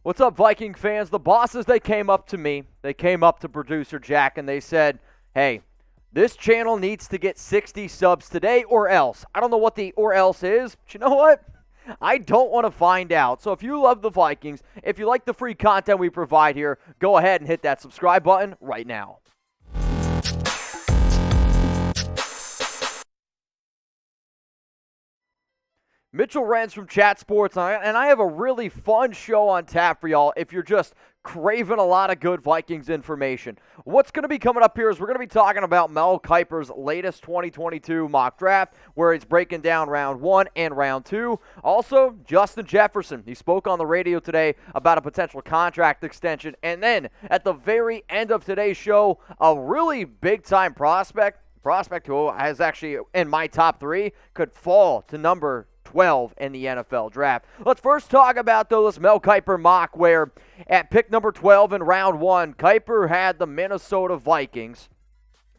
What's up, Viking fans? The bosses, they came up to me. They came up to producer Jack, and they said, hey, this channel needs to get 60 subs today or else. I don't know what the or else is, but you know what? I don't want to find out. So if you love the Vikings, if you like the free content we provide here, go ahead and hit that subscribe button right now. Mitchell Renz from Chat Sports, and I have a really fun show on tap for y'all if you're just craving a lot of good Vikings information. What's going to be coming up here is we're going to be talking about Mel Kiper's latest 2022 mock draft, where he's breaking down round 1 and round 2. Also, Justin Jefferson, he spoke on the radio today about a potential contract extension. And then at the very end of today's show, a really big-time prospect who has actually, in my top 3, could fall to number 12 in the NFL draft. Let's first talk about, though, this Mel Kiper mock, where at pick number 12 in round 1, Kiper had the Minnesota Vikings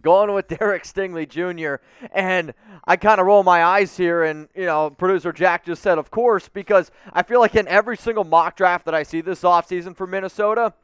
going with Derek Stingley Jr., and I kind of roll my eyes here, and, producer Jack just said, of course, because I feel like in every single mock draft that I see this offseason for Minnesota,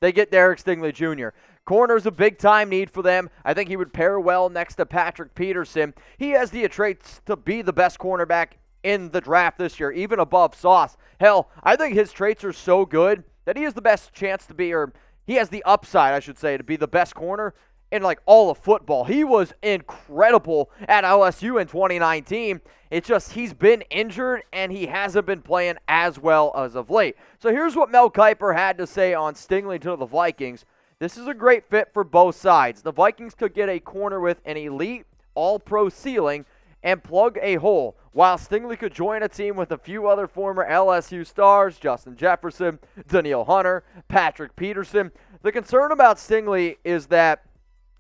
they get Derek Stingley Jr. Corner's a big-time need for them. I think he would pair well next to Patrick Peterson. He has the traits to be the best cornerback in the draft this year, even above Sauce. Hell, I think his traits are so good that he has the best chance to be, or he has the upside, I should say, to be the best corner in all of football. He was incredible at LSU in 2019. It's just he's been injured and he hasn't been playing as well as of late. So here's what Mel Kiper had to say on Stingley to the Vikings. This is a great fit for both sides. The Vikings could get a corner with an elite all-pro ceiling and plug a hole, while Stingley could join a team with a few other former LSU stars, Justin Jefferson, Danielle Hunter, Patrick Peterson. The concern about Stingley is that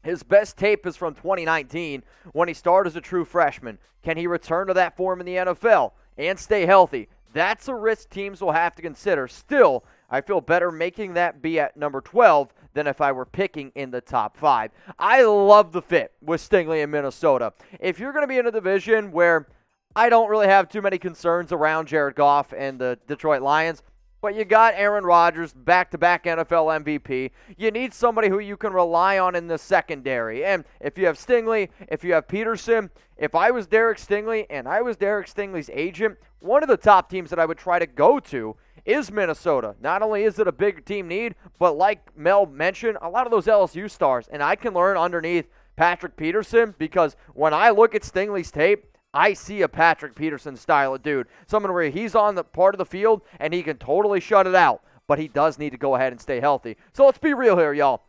his best tape is from 2019 when he started as a true freshman. Can he return to that form in the NFL and stay healthy? That's a risk teams will have to consider. Still, I feel better making that be at number 12 than if I were picking in the top 5. I love the fit with Stingley in Minnesota. If you're going to be in a division where I don't really have too many concerns around Jared Goff and the Detroit Lions, but you got Aaron Rodgers, back-to-back NFL MVP. You need somebody who you can rely on in the secondary. And if you have Stingley, if you have Peterson, if I was Derek Stingley and I was Derek Stingley's agent, one of the top teams that I would try to go to is Minnesota. Not only is it a big team need, but like Mel mentioned, a lot of those LSU stars. And I can learn underneath Patrick Peterson because when I look at Stingley's tape, I see a Patrick Peterson style of dude. Someone where he's on the part of the field and he can totally shut it out. But he does need to go ahead and stay healthy. So let's be real here, y'all.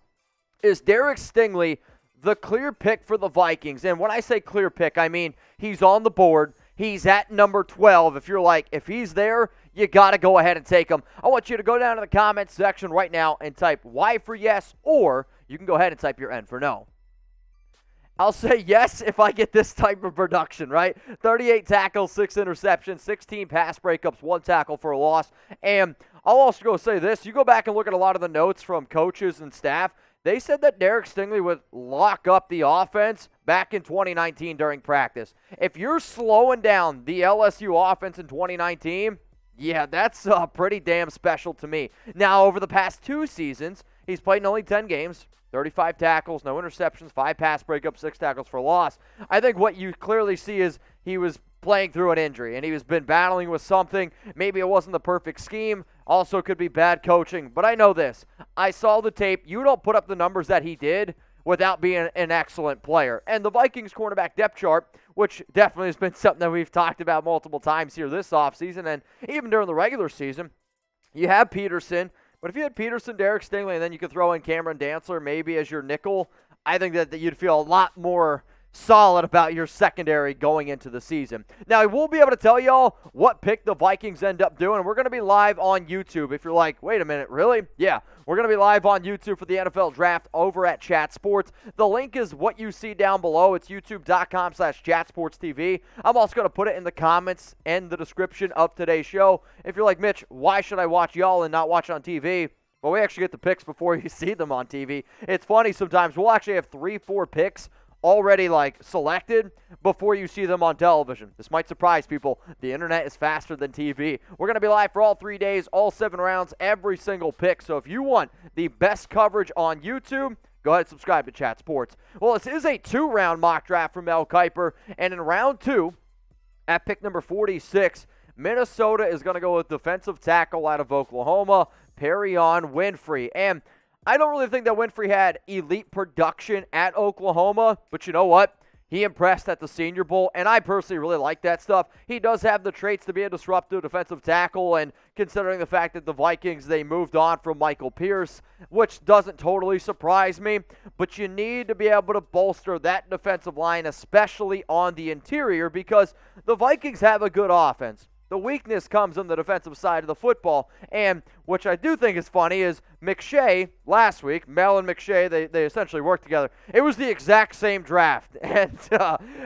Is Derek Stingley the clear pick for the Vikings? And when I say clear pick, I mean he's on the board. He's at number 12. If you're like, if he's there, you got to go ahead and take him. I want you to go down to the comments section right now and type Y for yes, or you can go ahead and type your N for no. I'll say yes if I get this type of production, right? 38 tackles, 6 interceptions, 16 pass breakups, 1 tackle for a loss. And I'll also go say this. You go back and look at a lot of the notes from coaches and staff. They said that Derek Stingley would lock up the offense back in 2019 during practice. If you're slowing down the LSU offense in 2019, yeah, that's pretty damn special to me. Now, over the past 2 seasons, he's played in only 10 games, 35 tackles, no interceptions, 5 pass breakups, 6 tackles for loss. I think what you clearly see is he was playing through an injury, and he has been battling with something. Maybe it wasn't the perfect scheme. Also could be bad coaching. But I know this. I saw the tape. You don't put up the numbers that he did without being an excellent player. And the Vikings cornerback depth chart, which definitely has been something that we've talked about multiple times here this offseason and even during the regular season, you have Peterson. But if you had Peterson, Derek Stingley, and then you could throw in Cameron Dantzler maybe as your nickel, I think that you'd feel a lot more solid about your secondary going into the season. Now, I will be able to tell y'all what pick the Vikings end up doing. We're going to be live on YouTube. If you're like, wait a minute, really? Yeah, we're going to be live on YouTube for the NFL Draft over at Chat Sports. The link is what you see down below. It's youtube.com/chatsportstv. I'm also going to put it in the comments and the description of today's show. If you're like, Mitch, why should I watch y'all and not watch on TV? Well, we actually get the picks before you see them on TV. It's funny sometimes. We'll actually have 3-4 picks already selected before you see them on television. This might surprise people. The internet is faster than TV. We're going to be live for all 3 days, all 7 rounds, every single pick. So if you want the best coverage on YouTube, go ahead and subscribe to Chat Sports. Well, this is a 2-round mock draft from Mel Kiper, and in round 2, at pick number 46, Minnesota is going to go with defensive tackle out of Oklahoma, Perrion Winfrey. And I don't really think that Winfrey had elite production at Oklahoma, but you know what? He impressed at the Senior Bowl, and I personally really like that stuff. He does have the traits to be a disruptive defensive tackle, and considering the fact that the Vikings, they moved on from Michael Pierce, which doesn't totally surprise me, but you need to be able to bolster that defensive line, especially on the interior, because the Vikings have a good offense. The weakness comes on the defensive side of the football, and which I do think is funny is McShay last week, Mel and McShay, they essentially worked together. It was the exact same draft, and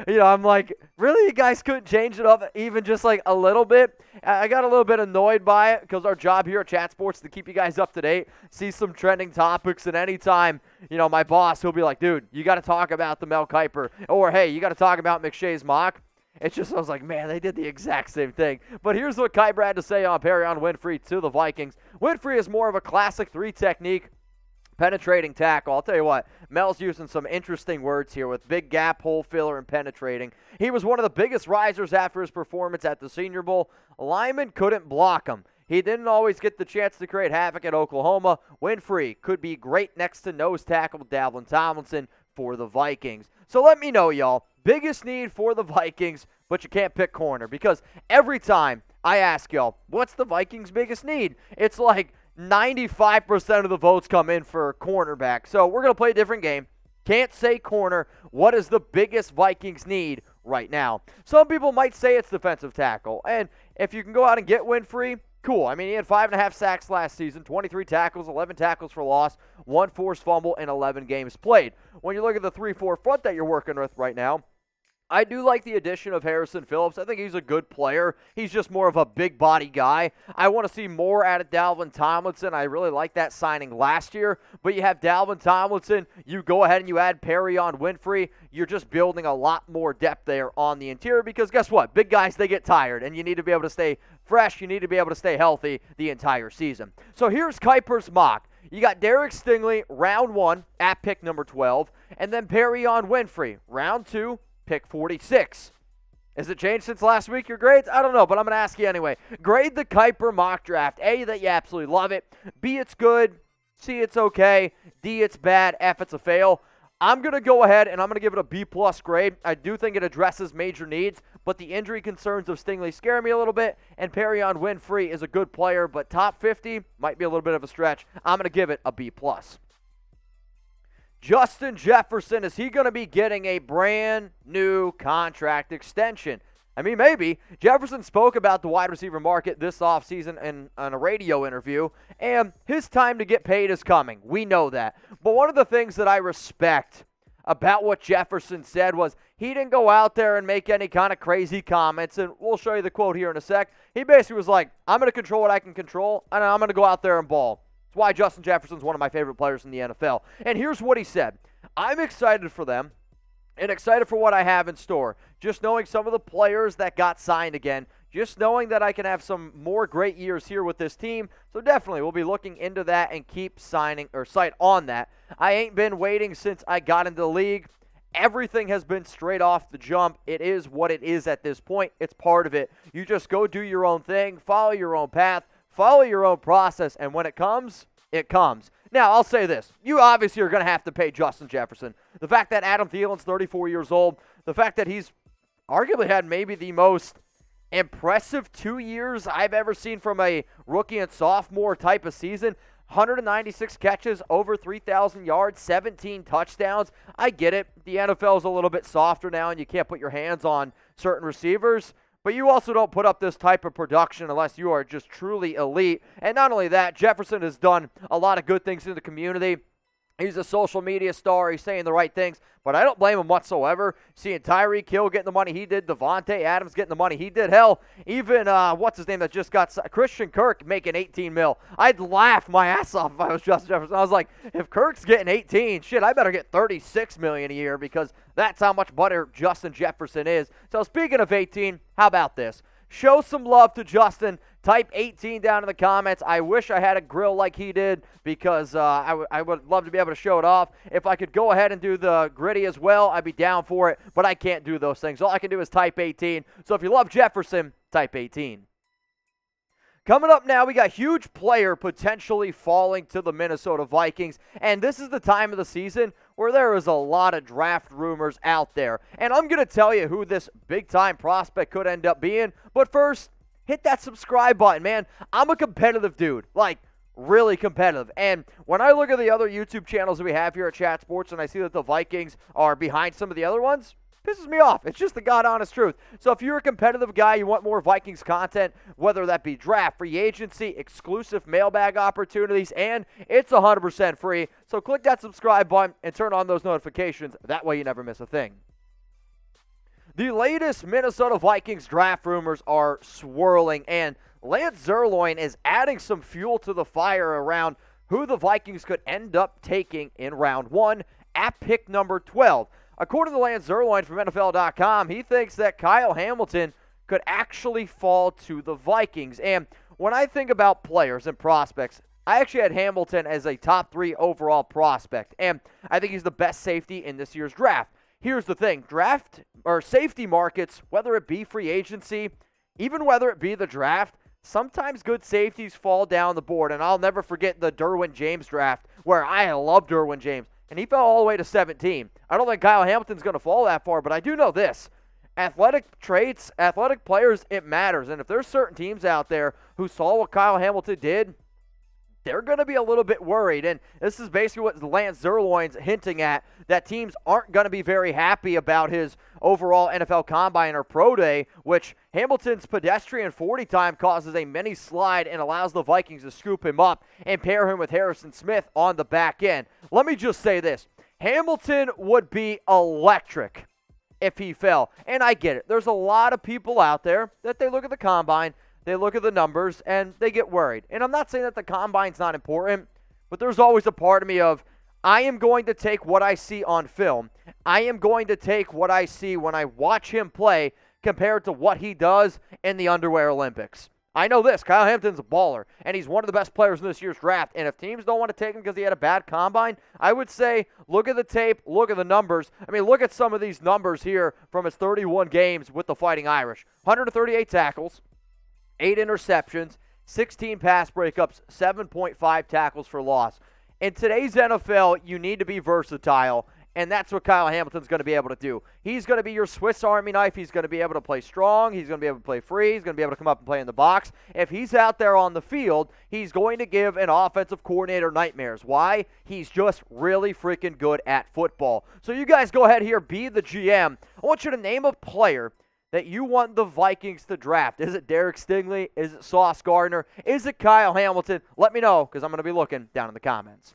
I'm like, really, you guys couldn't change it up even just a little bit? I got a little bit annoyed by it because our job here at Chat Sports is to keep you guys up to date, see some trending topics, and anytime, my boss, he'll be like, dude, you got to talk about the Mel Kiper, or hey, you got to talk about McShay's mock. It's just, I was like, man, they did the exact same thing. But here's what Kiper had to say on Perrion Winfrey to the Vikings. Winfrey is more of a classic 3 technique, penetrating tackle. I'll tell you what, Mel's using some interesting words here with big gap, hole filler, and penetrating. He was one of the biggest risers after his performance at the Senior Bowl. Linemen couldn't block him. He didn't always get the chance to create havoc at Oklahoma. Winfrey could be great next to nose tackle Dalvin Tomlinson for the Vikings. So let me know, y'all. Biggest need for the Vikings, but you can't pick corner, because every time I ask y'all, what's the Vikings' biggest need? It's like 95% of the votes come in for cornerback. So we're going to play a different game. Can't say corner. What is the biggest Vikings need right now? Some people might say it's defensive tackle. And if you can go out and get Winfrey, cool. I mean, he had 5.5 sacks last season, 23 tackles, 11 tackles for loss, 1 forced fumble, and 11 games played. When you look at the 3-4 front that you're working with right now, I do like the addition of Harrison Phillips. I think he's a good player. He's just more of a big body guy. I want to see more out of Dalvin Tomlinson. I really like that signing last year. But you have Dalvin Tomlinson. You go ahead and you add Perrion Winfrey. You're just building a lot more depth there on the interior, because guess what? Big guys, they get tired, and you need to be able to stay fresh. You need to be able to stay healthy the entire season. So here's Kiper's mock. You got Derek Stingley, round 1, at pick number 12, and then Perrion Winfrey, round 2, pick 46. Has it changed since last week, your grades? I don't know, but I'm going to ask you anyway. Grade the Kiper mock draft. A, that you absolutely love it. B, it's good. C, it's okay. D, it's bad. F, it's a fail. I'm going to go ahead and I'm going to give it a B+ grade. I do think it addresses major needs, but the injury concerns of Stingley scare me a little bit, and Perrion Winfrey is a good player, but top 50 might be a little bit of a stretch. I'm going to give it a B+. Justin Jefferson, is he going to be getting a brand new contract extension? I mean, maybe. Jefferson spoke about the wide receiver market this offseason in a radio interview, and his time to get paid is coming. We know that. But one of the things that I respect about what Jefferson said was he didn't go out there and make any kind of crazy comments, and we'll show you the quote here in a sec. He basically was like, I'm going to control what I can control, and I'm going to go out there and ball. That's why Justin Jefferson's one of my favorite players in the NFL. And here's what he said. I'm excited for them and excited for what I have in store. Just knowing some of the players that got signed again, just knowing that I can have some more great years here with this team. So definitely we'll be looking into that and keep sight on that. I ain't been waiting since I got into the league. Everything has been straight off the jump. It is what it is at this point. It's part of it. You just go do your own thing, follow your own path, follow your own process, and when it comes, it comes. Now, I'll say this. You obviously are going to have to pay Justin Jefferson. The fact that Adam Thielen's 34 years old, the fact that he's arguably had maybe the most impressive 2 years I've ever seen from a rookie and sophomore type of season, 196 catches, over 3,000 yards, 17 touchdowns. I get it. The NFL is a little bit softer now, and you can't put your hands on certain receivers. But you also don't put up this type of production unless you are just truly elite. And not only that, Jefferson has done a lot of good things in the community. He's a social media star. He's saying the right things, but I don't blame him whatsoever. Seeing Tyreek Hill getting the money he did, Davante Adams getting the money he did. Hell, even, what's his name that just got Christian Kirk making $18 million. I'd laugh my ass off if I was Justin Jefferson. I was like, if Kirk's getting 18, shit, I better get $36 million a year because that's how much better Justin Jefferson is. So speaking of 18, how about this? Show some love to Justin. Type 18 down in the comments. I wish I had a grill like he did because I would love to be able to show it off. If I could go ahead and do the gritty as well, I'd be down for it, but I can't do those things. All I can do is type 18. So if you love Jefferson, type 18. Coming up now, we got huge player potentially falling to the Minnesota Vikings, and this is the time of the season where there is a lot of draft rumors out there. And I'm going to tell you who this big-time prospect could end up being, but first, hit that subscribe button, man. I'm a competitive dude, like really competitive. And when I look at the other YouTube channels that we have here at Chat Sports and I see that the Vikings are behind some of the other ones, pisses me off. It's just the God-honest truth. So if you're a competitive guy, you want more Vikings content, whether that be draft, free agency, exclusive mailbag opportunities, and it's 100% free. So click that subscribe button and turn on those notifications. That way you never miss a thing. The latest Minnesota Vikings draft rumors are swirling, and Lance Zierlein is adding some fuel to the fire around who the Vikings could end up taking in round 1 at pick number 12. According to Lance Zierlein from NFL.com, he thinks that Kyle Hamilton could actually fall to the Vikings. And when I think about players and prospects, I actually had Hamilton as a top 3 overall prospect, and I think he's the best safety in this year's draft. Here's the thing, draft or safety markets, whether it be free agency, even whether it be the draft, sometimes good safeties fall down the board. And I'll never forget the Derwin James draft where I love Derwin James, and he fell all the way to 17. I don't think Kyle Hamilton's going to fall that far, but I do know this. Athletic traits, athletic players, it matters. And if there's certain teams out there who saw what Kyle Hamilton did, they're going to be a little bit worried. And this is basically what Lance Zierlein's hinting at, that teams aren't going to be very happy about his overall NFL Combine or Pro Day, which Hamilton's pedestrian 40 time causes a mini slide and allows the Vikings to scoop him up and pair him with Harrison Smith on the back end. Let me just say this. Hamilton would be electric if he fell. And I get it. There's a lot of people out there that they look at the Combine, they look at the numbers, and they get worried. And I'm not saying that the Combine's not important, but there's always a part of me of, I am going to take what I see on film. I am going to take what I see when I watch him play compared to what he does in the Underwear Olympics. I know this, Kyle Hamilton's a baller, and he's one of the best players in this year's draft. And if teams don't want to take him because he had a bad combine, I would say look at the tape, look at the numbers. I mean, look at some of these numbers here from his 31 games with the Fighting Irish. 138 tackles, 8 interceptions, 16 pass breakups, 7.5 tackles for loss. In today's NFL, you need to be versatile, and that's what Kyle Hamilton's going to be able to do. He's going to be your Swiss Army knife. He's going to be able to play strong. He's going to be able to play free. He's going to be able to come up and play in the box. If he's out there on the field, he's going to give an offensive coordinator nightmares. Why? He's just really freaking good at football. So you guys go ahead here, be the GM. I want you to name a player that you want the Vikings to draft. Is it Derek Stingley? Is it Sauce Gardner? Is it Kyle Hamilton? Let me know, because I'm going to be looking down in the comments.